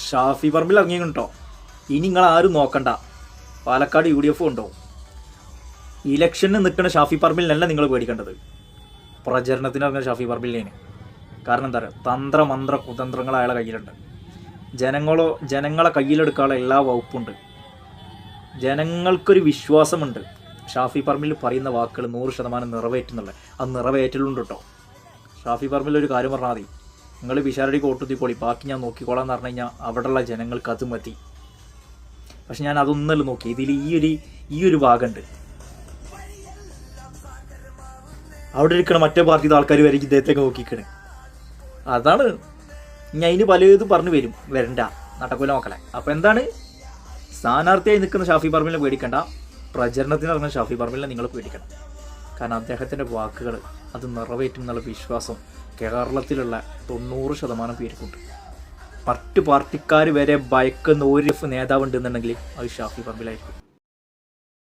ഷാഫി പറമ്പിൽ ഇറങ്ങി കേട്ടോ. ഇനി നിങ്ങൾ ആരും നോക്കണ്ട, പാലക്കാട് UDF ഉണ്ടാവും. ഇലക്ഷന് നിൽക്കുന്ന ഷാഫി പറമ്പിലിനല്ല നിങ്ങൾ പേടിക്കേണ്ടത്, പ്രചരണത്തിന് ഇറങ്ങുന്ന ഷാഫി പറമ്പിലിനെ. കാരണം എന്താ പറയുക, തന്ത്രമന്ത്ര കുതന്ത്രങ്ങൾ അയാളെ കയ്യിലുണ്ട്. ജനങ്ങളെ കയ്യിലെടുക്കാനുള്ള എല്ലാ വകുപ്പുണ്ട്. ജനങ്ങൾക്കൊരു വിശ്വാസമുണ്ട് ഷാഫി പറമ്പിൽ പറയുന്ന വാക്കുകൾ 100% നിറവേറ്റുന്നുള്ളത്. അത് നിറവേറ്റലുണ്ട് കേട്ടോ. ഷാഫി പറമ്പിൽ ഒരു കാര്യം പറഞ്ഞാൽ മതി, നിങ്ങൾ വിശാലടിക്ക് ഓട്ടുത്തിക്കോളി, ബാക്കി ഞാൻ നോക്കിക്കോളാം എന്ന് പറഞ്ഞു കഴിഞ്ഞാൽ അവിടെയുള്ള ജനങ്ങൾക്ക് അത് മതി. പക്ഷെ ഞാൻ അതൊന്നല്ല നോക്കി, ഇതിൽ ഈ ഒരു ഭാഗമുണ്ട്. അവിടെ ഇരിക്കണ മറ്റേ പാർട്ടിയുടെ ആൾക്കാർ വരെ ഇദ്ദേഹത്തേക്ക് നോക്കിക്കണേ. അതാണ് ഞാൻ അതിന് പലതും പറഞ്ഞു വരണ്ട നടക്കൂല മക്കളെ. അപ്പോൾ എന്താണ്, സ്ഥാനാർത്ഥിയായി നിൽക്കുന്ന ഷാഫി പറമ്പിലിനെ പേടിക്കണ്ട, പ്രചരണത്തിന് ഇറങ്ങുന്ന ഷാഫി പറമ്പിലിനെ നിങ്ങൾ പേടിക്കണം. കാരണം അദ്ദേഹത്തിൻ്റെ വാക്കുകൾ അത് നിറവേറ്റും എന്നുള്ള വിശ്വാസം കേരളത്തിലുള്ള 90% പേർക്കുണ്ട്. മറ്റു പാർട്ടിക്കാർ വരെ ഭയക്കുന്ന ഒരു നേതാവ് ഉണ്ടെന്നുണ്ടെങ്കിൽ അത് ഷാഫി പറമ്പിലായിരിക്കും.